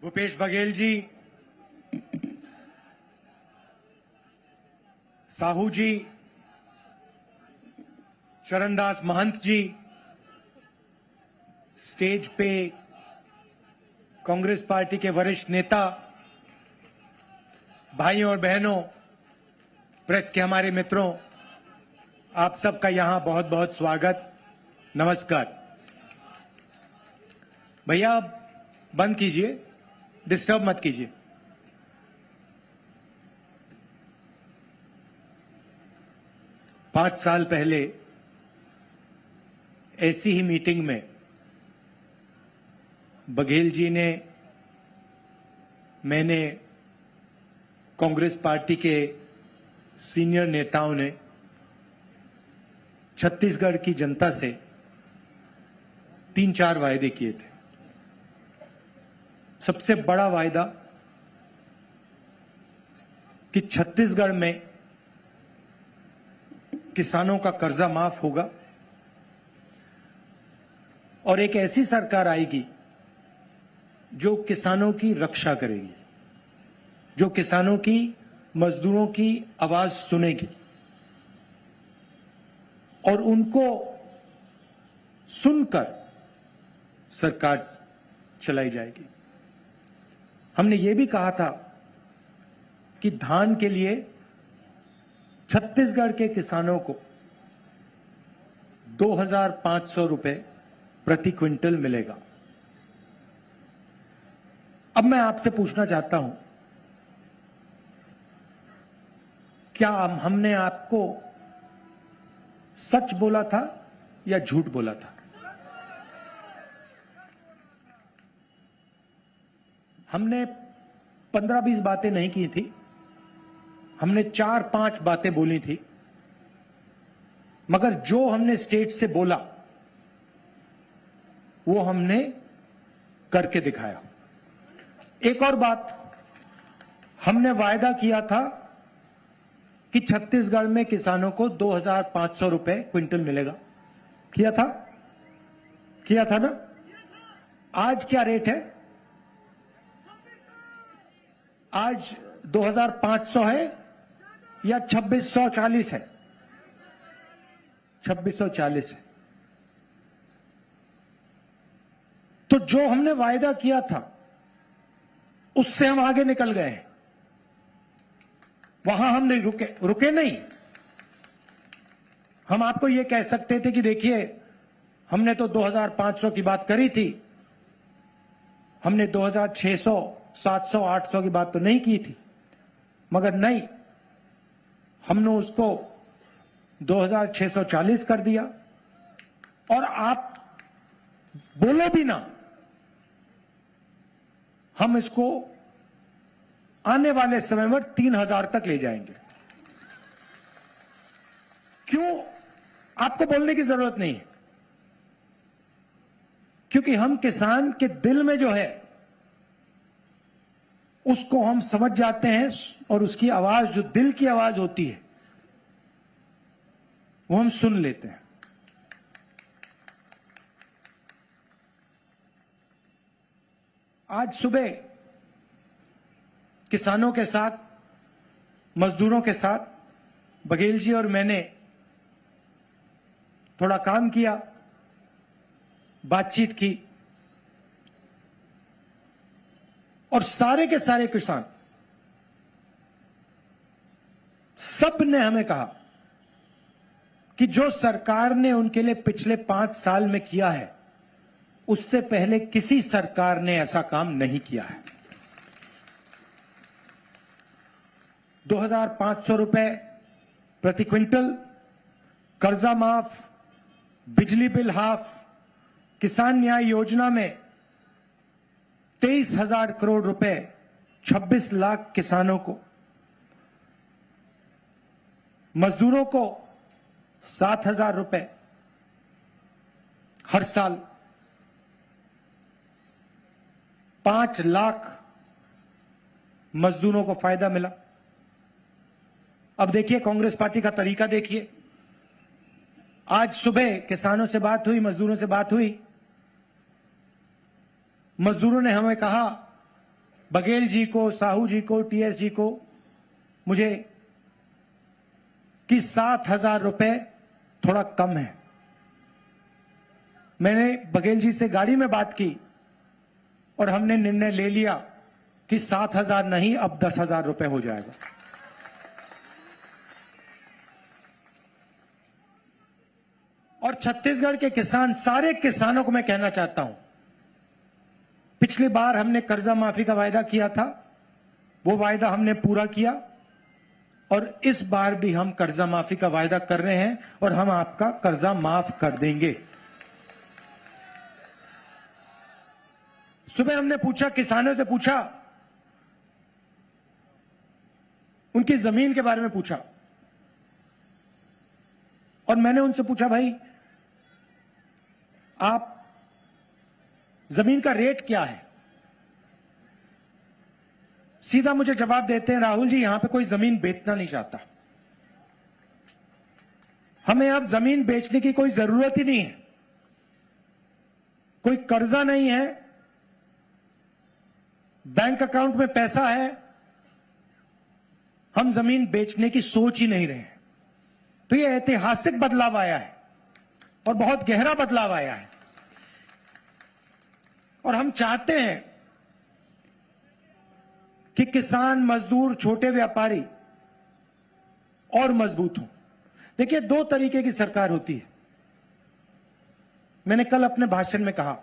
भूपेश बघेल जी, साहू जी, चरणदास महंत जी, stage पे Congress party के वरिष्ठ नेता, भाइयों और बहनों, प्रेस के हमारे मित्रों, आप सबका यहां बहुत बहुत स्वागत, नमस्कार। भैया बंद कीजिए, डिस्टर्ब मत कीजिए। पांच साल पहले ऐसी ही मीटिंग में बघेल जी ने, मैंने, कांग्रेस पार्टी के सीनियर नेताओं ने छत्तीसगढ़ की जनता से 3-4 वायदे किए थे। सबसे बड़ा वायदा कि छत्तीसगढ़ में किसानों का कर्जा माफ होगा और एक ऐसी सरकार आएगी जो किसानों की रक्षा करेगी, जो किसानों की, मजदूरों की आवाज सुनेगी और उनको सुनकर सरकार चलाई जाएगी। हमने ये भी कहा था कि धान के लिए छत्तीसगढ़ के किसानों को 2,500 रुपए प्रति क्विंटल मिलेगा। अब मैं आपसे पूछना चाहता हूं, क्या हमने आपको सच बोला था या झूठ बोला था? हमने 15-20 बातें नहीं की थी, हमने 4-5 बातें बोली थी, मगर जो हमने स्टेज से बोला वो हमने करके दिखाया। एक और बात, हमने वायदा किया था कि छत्तीसगढ़ में किसानों को 2,500 रुपए क्विंटल मिलेगा। किया था ना? आज क्या रेट है? आज 2,500 है या 2,640 है? 2,640 है। तो जो हमने वायदा किया था उससे हम आगे निकल गए हैं। वहां हम नहीं रुके नहीं। हम आपको यह कह सकते थे कि देखिए, हमने तो 2,500 की बात करी थी, हमने 2,600, 700, 800 की बात तो नहीं की थी, मगर नहीं, हमने उसको 2,640 कर दिया और आप बोलो भी ना, हम इसको आने वाले समय में 3,000 तक ले जाएंगे। क्यों? आपको बोलने की जरूरत नहीं है, क्योंकि हम किसान के दिल में जो है उसको हम समझ जाते हैं और उसकी आवाज, जो दिल की आवाज होती है, वो हम सुन लेते हैं। आज सुबह किसानों के साथ, मजदूरों के साथ बघेल जी और मैंने थोड़ा काम किया, बातचीत की और सारे के सारे किसान, सब ने हमें कहा कि जो सरकार ने उनके लिए पिछले 5 साल में किया है, उससे पहले किसी सरकार ने ऐसा काम नहीं किया है। 2,500 रुपए प्रति क्विंटल, कर्जा माफ, बिजली बिल हाफ, किसान न्याय योजना में 23,000 करोड़ रुपए 26 लाख किसानों को, मजदूरों को 7,000 रुपए हर साल, 5 लाख मजदूरों को फायदा मिला। अब देखिए कांग्रेस पार्टी का तरीका देखिए। आज सुबह किसानों से बात हुई, मजदूरों से बात हुई, मजदूरों ने हमें कहा बघेल जी को, साहू जी को, टीएस जी को मुझे कि 7,000 रुपए थोड़ा कम है। मैंने बघेल जी से गाड़ी में बात की और हमने निर्णय ले लिया कि 7,000 नहीं, अब 10,000 रुपए हो जाएगा। और छत्तीसगढ़ के किसान, सारे किसानों को मैं कहना चाहता हूं, पिछली बार हमने कर्जा माफी का वायदा किया था, वो वायदा हमने पूरा किया और इस बार भी हम कर्जा माफी का वायदा कर रहे हैं और हम आपका कर्जा माफ कर देंगे। सुबह हमने पूछा, किसानों से पूछा, उनकी जमीन के बारे में पूछा और मैंने उनसे पूछा, भाई आप जमीन का रेट क्या है? सीधा मुझे जवाब देते हैं, राहुल जी यहां पे कोई जमीन बेचना नहीं चाहता, हमें अब जमीन बेचने की कोई जरूरत ही नहीं है, कोई कर्जा नहीं है, बैंक अकाउंट में पैसा है, हम जमीन बेचने की सोच ही नहीं रहे। तो यह ऐतिहासिक बदलाव आया है और बहुत गहरा बदलाव आया है और हम चाहते हैं कि किसान, मजदूर, छोटे व्यापारी और मजबूत हों। देखिए, दो तरीके की सरकार होती है। मैंने कल अपने भाषण में कहा,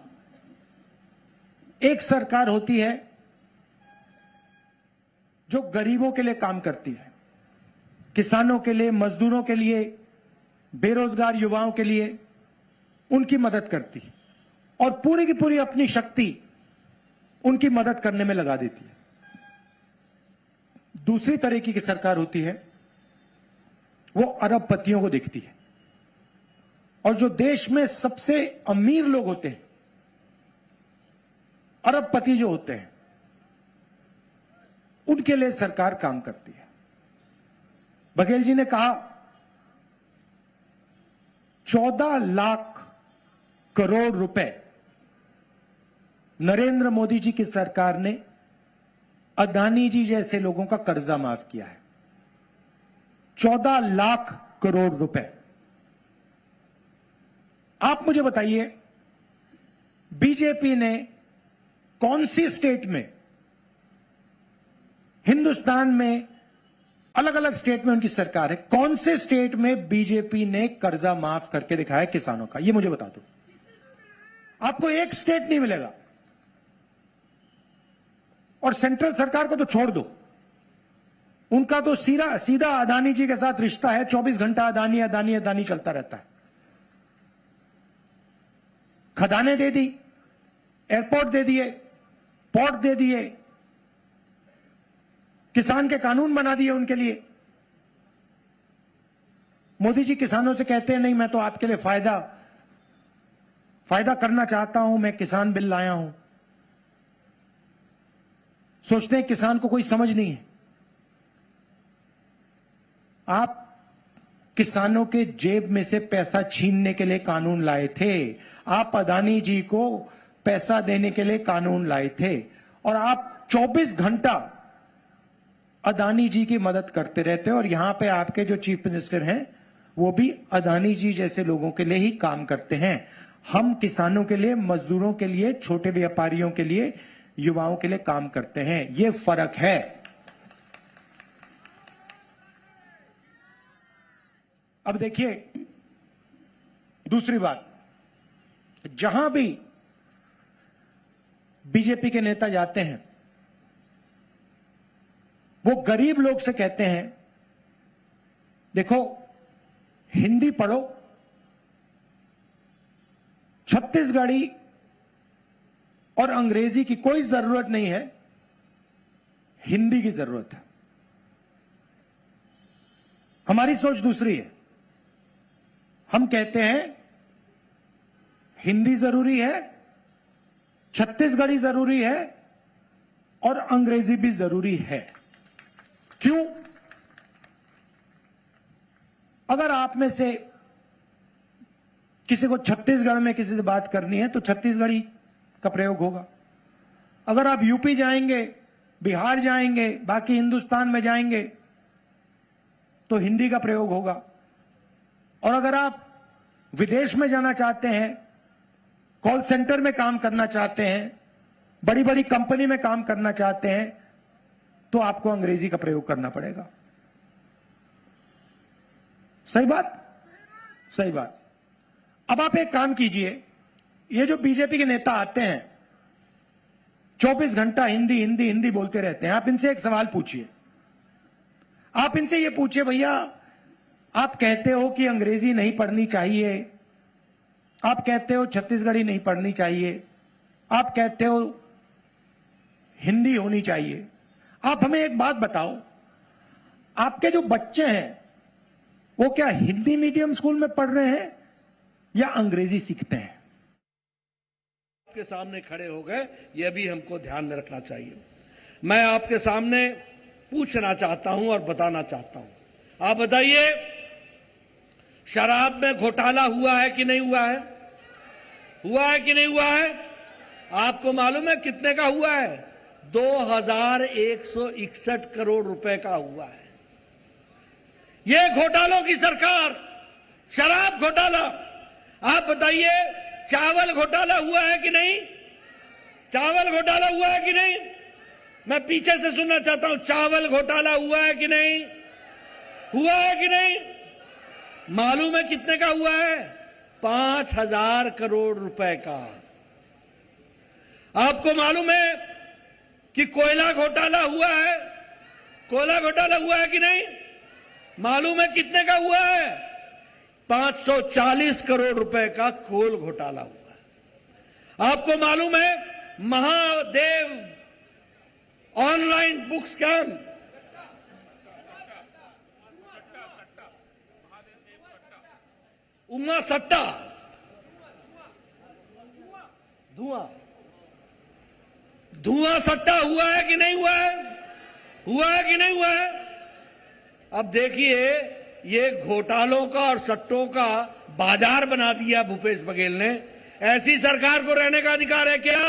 एक सरकार होती है जो गरीबों के लिए काम करती है, किसानों के लिए, मजदूरों के लिए, बेरोजगार युवाओं के लिए उनकी मदद करती है और पूरी की पूरी अपनी शक्ति उनकी मदद करने में लगा देती है। दूसरी तरीके की सरकार होती है, वो अरबपतियों को देखती है और जो देश में सबसे अमीर लोग होते हैं, अरबपति जो होते हैं, उनके लिए सरकार काम करती है। बघेल जी ने कहा 14 लाख करोड़ रुपए नरेंद्र मोदी जी की सरकार ने अदानी जी जैसे लोगों का कर्जा माफ किया है। 14 लाख करोड़ रुपए। आप मुझे बताइए, बीजेपी ने कौन सी स्टेट में, हिंदुस्तान में अलग अलग स्टेट में उनकी सरकार है, कौन से स्टेट में बीजेपी ने कर्जा माफ करके दिखाया किसानों का? ये मुझे बता दो। आपको एक स्टेट नहीं मिलेगा। और सेंट्रल सरकार को तो छोड़ दो, उनका तो सीधा अदानी जी के साथ रिश्ता है, 24 घंटा अदानी अदानी अदानी चलता रहता है। खदानें दे दी, एयरपोर्ट दे दिए, पोर्ट दे दिए, किसान के कानून बना दिए उनके लिए। मोदी जी किसानों से कहते हैं, नहीं मैं तो आपके लिए फायदा करना चाहता हूं, मैं किसान बिल लाया हूं। सोचते हैं किसान को कोई समझ नहीं है। आप किसानों के जेब में से पैसा छीनने के लिए कानून लाए थे, आप अदानी जी को पैसा देने के लिए कानून लाए थे और आप 24 घंटा अदानी जी की मदद करते रहते हैं। और यहां पे आपके जो चीफ मिनिस्टर हैं वो भी अदानी जी जैसे लोगों के लिए ही काम करते हैं। हम किसानों के लिए, मजदूरों के लिए, छोटे व्यापारियों के लिए, युवाओं के लिए काम करते हैं। ये फर्क है। अब देखिए दूसरी बात, जहां भी बीजेपी के नेता जाते हैं वो गरीब लोग से कहते हैं, देखो हिंदी पढ़ो, छत्तीसगढ़ी और अंग्रेजी की कोई जरूरत नहीं है, हिंदी की जरूरत है। हमारी सोच दूसरी है। हम कहते हैं हिंदी जरूरी है, छत्तीसगढ़ी जरूरी है और अंग्रेजी भी जरूरी है। क्यों? अगर आप में से किसी को छत्तीसगढ़ में किसी से बात करनी है तो छत्तीसगढ़ी का प्रयोग होगा। अगर आप यूपी जाएंगे बिहार जाएंगे, बाकी हिंदुस्तान में जाएंगे तो हिंदी का प्रयोग होगा। और अगर आप विदेश में जाना चाहते हैं, कॉल सेंटर में काम करना चाहते हैं, बड़ी बड़ी कंपनी में काम करना चाहते हैं, तो आपको अंग्रेजी का प्रयोग करना पड़ेगा। सही बात, सही बात। अब आप एक काम कीजिए, ये जो बीजेपी के नेता आते हैं 24 घंटा हिंदी हिंदी हिंदी बोलते रहते हैं, आप इनसे एक सवाल पूछिए। आप इनसे ये पूछिए, भैया आप कहते हो कि अंग्रेजी नहीं पढ़नी चाहिए, आप कहते हो छत्तीसगढ़ी नहीं पढ़नी चाहिए, आप कहते हो हिंदी होनी चाहिए, आप हमें एक बात बताओ, आपके जो बच्चे हैं वो क्या हिंदी मीडियम स्कूल में पढ़ रहे हैं या अंग्रेजी सीखते हैं? आपके सामने खड़े हो गए, यह भी हमको ध्यान में रखना चाहिए। मैं आपके सामने पूछना चाहता हूं और बताना चाहता हूं, आप बताइए शराब में घोटाला हुआ है कि नहीं हुआ है? हुआ है कि नहीं हुआ है? आपको मालूम है कितने का हुआ है? 2161 करोड़ रुपए का हुआ है। ये घोटालों की सरकार, शराब घोटाला। आप बताइए चावल घोटाला हुआ है कि नहीं? चावल घोटाला हुआ है कि नहीं? मैं पीछे से सुनना चाहता हूं, चावल घोटाला हुआ है कि नहीं? हुआ है कि नहीं? मालूम है कितने का हुआ है? 5000 करोड़ रुपए का। आपको मालूम है कि कोयला घोटाला हुआ है? कोयला घोटाला हुआ है कि नहीं? मालूम है कितने का हुआ है? 540 करोड़ रुपए का कोल घोटाला हुआ है। आपको मालूम है Mahadev online book scam, Uma सट्टा, धुआं सट्टा हुआ है कि नहीं हुआ है? हुआ है कि नहीं हुआ है? अब देखिए ये घोटालों का और सट्टों का बाजार बना दिया भूपेश बघेल ने। ऐसी सरकार को रहने का अधिकार है क्या?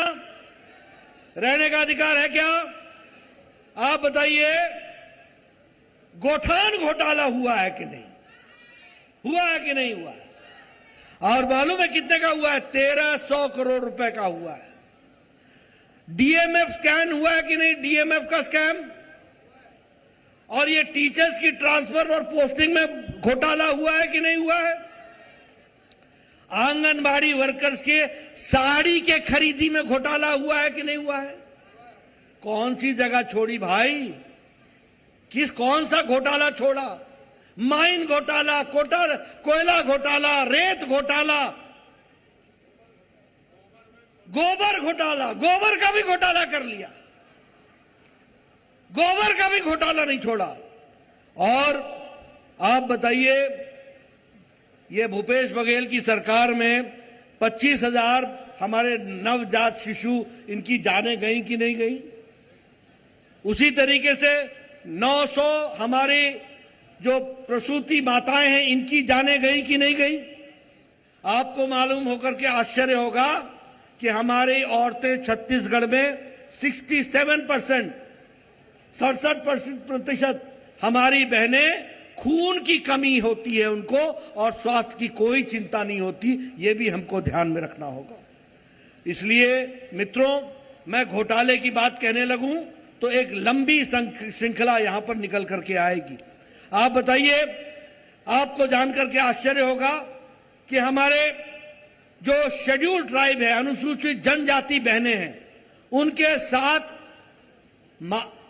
रहने का अधिकार है क्या? आप बताइए गोठान घोटाला हुआ है कि नहीं? हुआ है कि नहीं हुआ है? और मालूम है कितने का हुआ है? 1300 करोड़ रुपए का हुआ है। डीएमएफ स्कैम हुआ है कि नहीं? डीएमएफ का स्कैम। और ये टीचर्स की ट्रांसफर और पोस्टिंग में घोटाला हुआ है कि नहीं हुआ है? आंगनबाड़ी वर्कर्स के साड़ी के खरीदी में घोटाला हुआ है कि नहीं हुआ है? कौन सी जगह छोड़ी भाई? कौन सा घोटाला छोड़ा? माइन घोटाला, कोयला घोटाला, रेत घोटाला, गोबर घोटाला, गोबर का भी घोटाला कर लिया, गोबर का भी घोटाला नहीं छोड़ा। और आप बताइए ये भूपेश बघेल की सरकार में 25,000 हमारे नवजात शिशु इनकी जानें गई कि नहीं गई? उसी तरीके से 900 हमारी जो प्रसूति माताएं हैं इनकी जानें गई कि नहीं गई? आपको मालूम होकर के आश्चर्य होगा कि हमारी औरतें छत्तीसगढ़ में 67% हमारी बहनें खून की कमी होती है उनको, और स्वास्थ्य की कोई चिंता नहीं होती। ये भी हमको ध्यान में रखना होगा। इसलिए मित्रों, मैं घोटाले की बात कहने लगूं तो एक लंबी श्रृंखला यहां पर निकल करके आएगी। आप बताइए, आपको जानकर के आश्चर्य होगा कि हमारे जो शेड्यूल्ड ट्राइब है, अनुसूचित जनजाति बहनें हैं, उनके साथ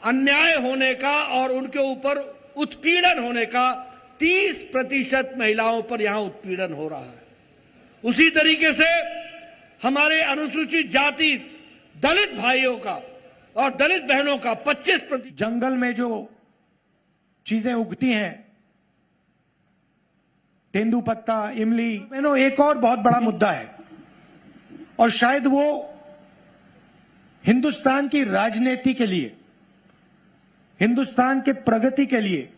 अन्याय होने का और उनके ऊपर उत्पीड़न होने का 30% महिलाओं पर यहां उत्पीड़न हो रहा है। उसी तरीके से हमारे अनुसूचित जाति दलित भाइयों का और दलित बहनों का 25%। जंगल में जो चीजें उगती हैं, तेंदुपत्ता, इमली, एक और बहुत बड़ा मुद्दा है, और शायद वो हिंदुस्तान की राजनीति के लिए, हिंदुस्तान के प्रगति के लिए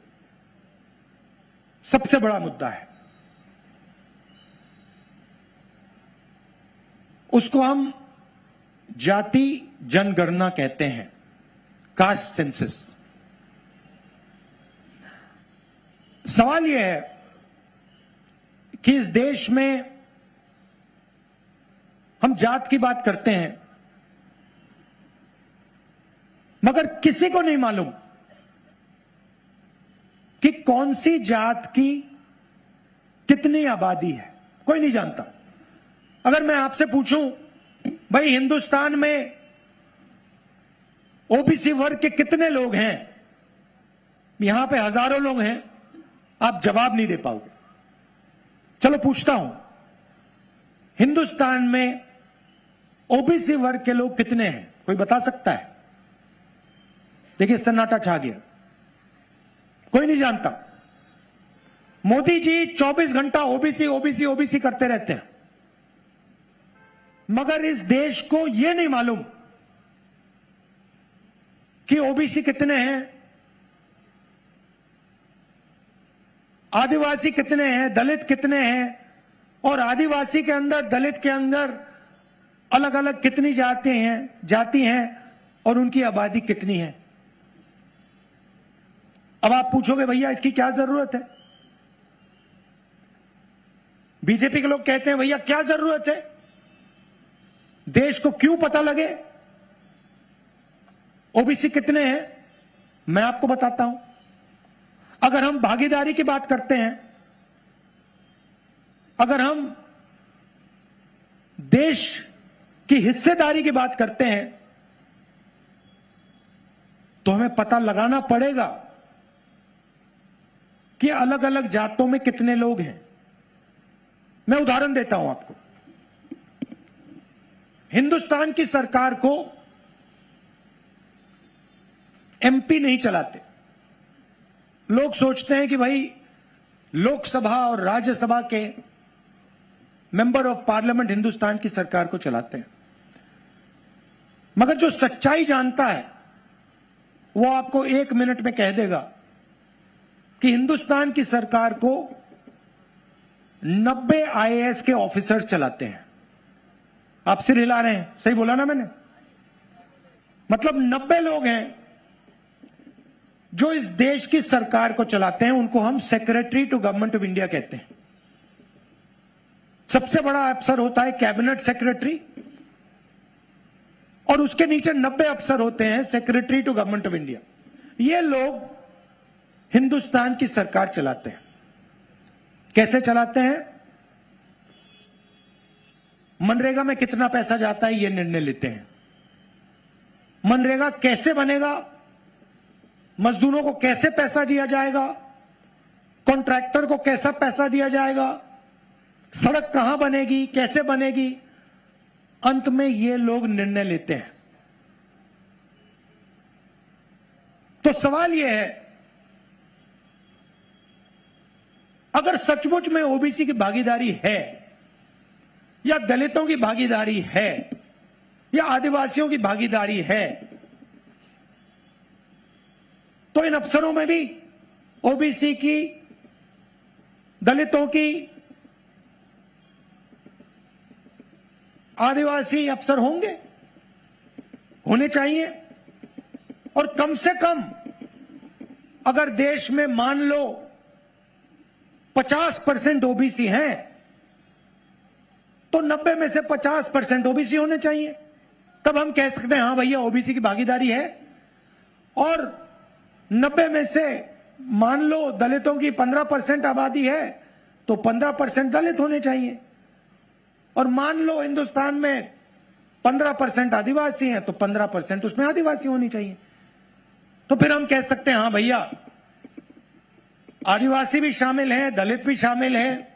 सबसे बड़ा मुद्दा है। उसको हम जाति जनगणना कहते हैं। Caste census. सवाल यह है कि इस देश में हम जात की बात करते हैं, मगर किसी को नहीं मालूम कि कौन सी जात की कितनी आबादी है। कोई नहीं जानता। अगर मैं आपसे पूछूं, भाई हिंदुस्तान में ओबीसी वर्ग के कितने लोग हैं, यहां पे हजारों लोग हैं, आप जवाब नहीं दे पाओगे। चलो पूछता हूं, हिंदुस्तान में ओबीसी वर्ग के लोग कितने हैं? कोई बता सकता है? देखिए सन्नाटा छा गया, कोई नहीं जानता। मोदी जी 24 घंटा ओबीसी ओबीसी ओबीसी करते रहते हैं, मगर इस देश को यह नहीं मालूम कि ओबीसी कितने हैं, आदिवासी कितने हैं, दलित कितने हैं, और आदिवासी के अंदर, दलित के अंदर अलग अलग कितनी जाति हैं और उनकी आबादी कितनी है। अब आप पूछोगे भैया इसकी क्या जरूरत है? बीजेपी के लोग कहते हैं भैया क्या जरूरत है, देश को क्यों पता लगे ओबीसी कितने हैं। मैं आपको बताता हूं, अगर हम भागीदारी की बात करते हैं, अगर हम देश की हिस्सेदारी की बात करते हैं, तो हमें पता लगाना पड़ेगा कि अलग अलग जातों में कितने लोग हैं। मैं उदाहरण देता हूं आपको। हिंदुस्तान की सरकार को एमपी नहीं चलाते। लोग सोचते हैं कि भाई लोकसभा और राज्यसभा के मेंबर ऑफ पार्लियामेंट हिंदुस्तान की सरकार को चलाते हैं, मगर जो सच्चाई जानता है वो आपको 1 मिनट में कह देगा कि हिंदुस्तान की सरकार को 90 आईएएस के ऑफिसर्स चलाते हैं। आप सिर हिला रहे हैं, सही बोला ना मैंने? मतलब 90 लोग हैं जो इस देश की सरकार को चलाते हैं। उनको हम secretary to government of India कहते हैं। सबसे बड़ा अफसर होता है कैबिनेट सेक्रेटरी, और उसके नीचे 90 अफसर होते हैं secretary to government of India. ये लोग हिंदुस्तान की सरकार चलाते हैं। कैसे चलाते हैं? मनरेगा में कितना पैसा जाता है ये निर्णय लेते हैं। मनरेगा कैसे बनेगा, मजदूरों को कैसे पैसा दिया जाएगा, कॉन्ट्रैक्टर को कैसा पैसा दिया जाएगा, सड़क कहां बनेगी, कैसे बनेगी, अंत में ये लोग निर्णय लेते हैं। तो सवाल यह है, अगर सचमुच में ओबीसी की भागीदारी है, या दलितों की भागीदारी है, या आदिवासियों की भागीदारी है, तो इन अफसरों में भी ओबीसी की, दलितों की, आदिवासी अफसर होने चाहिए। और कम से कम अगर देश में मान लो 50% ओबीसी हैं, तो 90 में से 50% ओबीसी होने चाहिए। तब हम कह सकते हैं हां भैया ओबीसी की भागीदारी है। और 90 में से मान लो दलितों की 15% आबादी है, तो 15% दलित होने चाहिए। और मान लो हिंदुस्तान में 15% आदिवासी हैं, तो 15% उसमें आदिवासी होनी चाहिए। तो फिर हम कह सकते हैं हां भैया आदिवासी भी शामिल हैं, दलित भी शामिल हैं,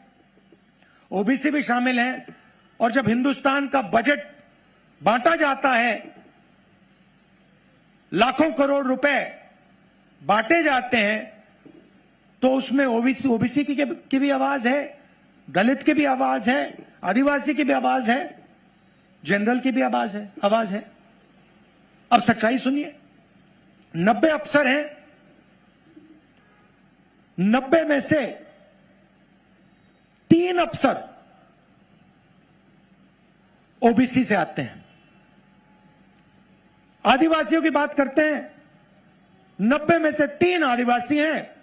ओबीसी भी शामिल हैं। और जब हिंदुस्तान का बजट बांटा जाता है, लाखों करोड़ रुपए बांटे जाते हैं, तो उसमें ओबीसी की भी आवाज है, दलित की भी आवाज है, आदिवासी की भी आवाज है, जनरल की भी आवाज है। अब सच्चाई सुनिए, 90 अफसर हैं, 90 में से 3 अफसर ओबीसी से आते हैं। आदिवासियों की बात करते हैं 90 में से 3 आदिवासी हैं,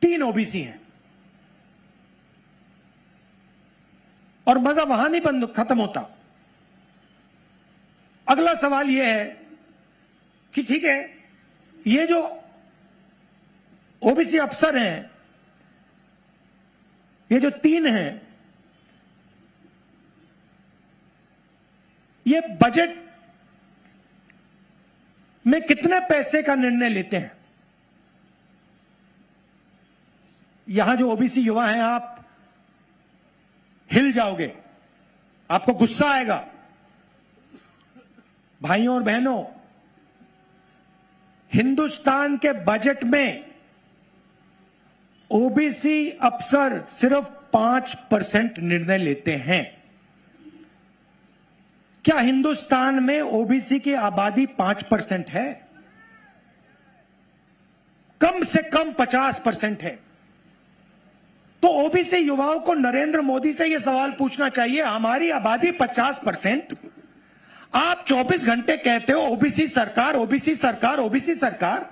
3 ओबीसी हैं। और मजा वहां नहीं बंद खत्म होता। अगला सवाल यह है कि ठीक है, ये जो ओबीसी अफसर हैं, ये जो 3 हैं, ये बजट में कितने पैसे का निर्णय लेते हैं? यहां जो ओबीसी युवा हैं, आप हिल जाओगे, आपको गुस्सा आएगा। भाइयों और बहनों, हिंदुस्तान के बजट में ओबीसी अफसर सिर्फ 5% निर्णय लेते हैं। क्या हिंदुस्तान में ओबीसी की आबादी 5% है? कम से कम 50% है। तो ओबीसी युवाओं को नरेंद्र मोदी से यह सवाल पूछना चाहिए, हमारी आबादी 50%, आप 24 घंटे कहते हो ओबीसी सरकार, ओबीसी सरकार, ओबीसी सरकार,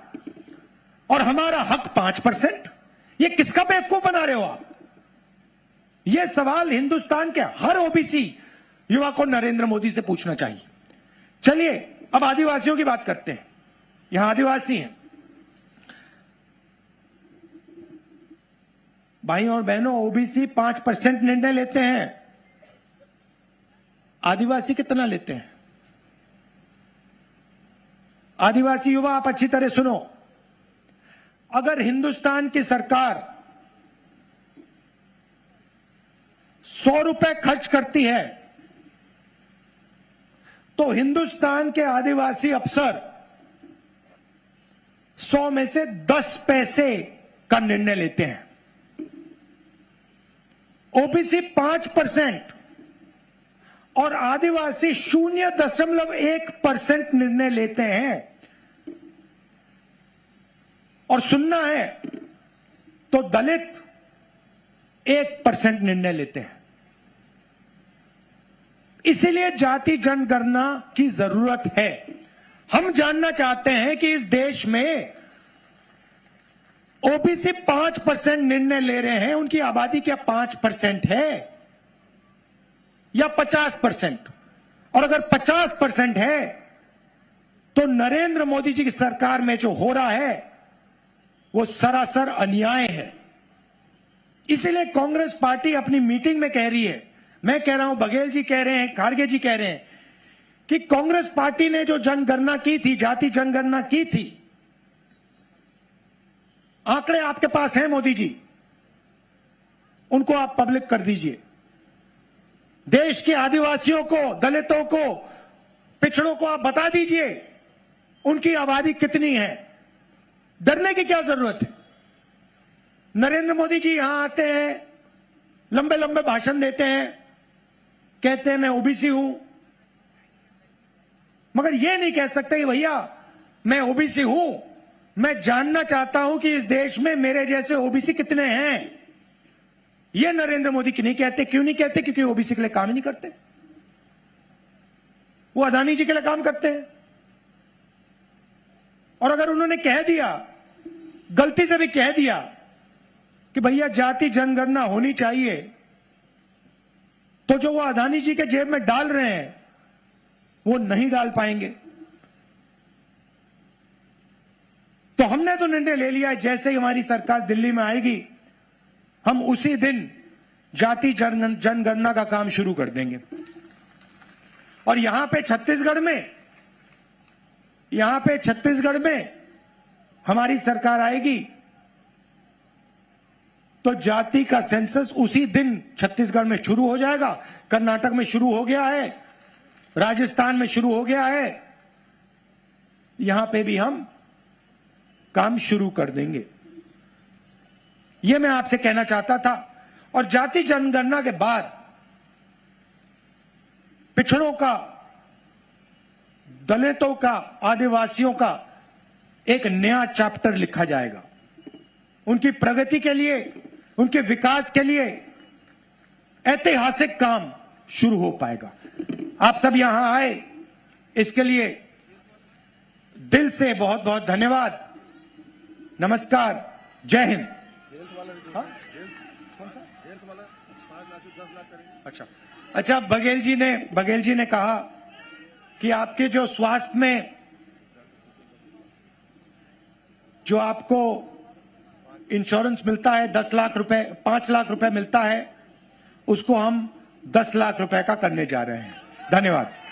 और हमारा हक 5%। ये किसका बेवकूफ बना रहे हो आप? यह सवाल हिंदुस्तान के हर ओबीसी युवा को नरेंद्र मोदी से पूछना चाहिए। चलिए अब आदिवासियों की बात करते हैं। यहां आदिवासी हैं। भाइयों और बहनों, ओबीसी 5% निर्णय लेते हैं, आदिवासी कितना लेते हैं? आदिवासी युवा, आप अच्छी तरह सुनो। अगर हिंदुस्तान की सरकार 100 रुपए खर्च करती है तो हिंदुस्तान के आदिवासी अफसर 100 में से 10 पैसे का निर्णय लेते हैं। ओबीसी 5% और आदिवासी 0.1% निर्णय लेते हैं। और सुनना है तो दलित 1% निर्णय लेते हैं। इसीलिए जाति जनगणना की जरूरत है। हम जानना चाहते हैं कि इस देश में ओबीसी 5% निर्णय ले रहे हैं, उनकी आबादी क्या 5% है या 50%? और अगर 50% है तो नरेंद्र मोदी जी की सरकार में जो हो रहा है वो सरासर अन्याय है। इसलिए कांग्रेस पार्टी अपनी मीटिंग में कह रही है, मैं कह रहा हूं, बघेल जी कह रहे हैं, खारगे जी कह रहे हैं कि कांग्रेस पार्टी ने जो जनगणना की थी, जाति जनगणना की थी, आंकड़े आपके पास हैं मोदी जी, उनको आप पब्लिक कर दीजिए। देश के आदिवासियों को, दलितों को, पिछड़ों को आप बता दीजिए उनकी आबादी कितनी है। डरने की क्या जरूरत है? नरेंद्र मोदी जी यहां आते हैं, लंबे लंबे भाषण देते हैं, कहते हैं मैं ओबीसी हूं, मगर यह नहीं कह सकते कि भैया मैं ओबीसी हूं, मैं जानना चाहता हूं कि इस देश में मेरे जैसे ओबीसी कितने हैं। यह नरेंद्र मोदी की नहीं कहते। क्यों नहीं कहते? क्योंकि ओबीसी के लिए काम ही नहीं करते, वो अदानी जी के लिए काम करते हैं। और अगर उन्होंने कह दिया, गलती से भी कह दिया कि भैया जाति जनगणना होनी चाहिए, तो जो वो अदानी जी के जेब में डाल रहे हैं वो नहीं डाल पाएंगे। तो हमने तो निर्णय ले लिया है, जैसे ही हमारी सरकार दिल्ली में आएगी हम उसी दिन जाति जनगणना का काम शुरू कर देंगे। और यहां पे छत्तीसगढ़ में हमारी सरकार आएगी तो जाति का सेंसस उसी दिन छत्तीसगढ़ में शुरू हो जाएगा। कर्नाटक में शुरू हो गया है, राजस्थान में शुरू हो गया है, यहां पे भी हम काम शुरू कर देंगे। यह मैं आपसे कहना चाहता था। और जाति जनगणना के बाद पिछड़ों का, दलितों का, आदिवासियों का एक नया चैप्टर लिखा जाएगा। उनकी प्रगति के लिए, उनके विकास के लिए ऐतिहासिक काम शुरू हो पाएगा। आप सब यहां आए, इसके लिए दिल से बहुत बहुत धन्यवाद। नमस्कार, जय हिंद। अच्छा, बघेल जी ने कहा कि आपके जो स्वास्थ्य में जो आपको इंश्योरेंस मिलता है 10 लाख रुपए, 5 लाख रुपए मिलता है, उसको हम 10 लाख रुपए का करने जा रहे हैं। धन्यवाद।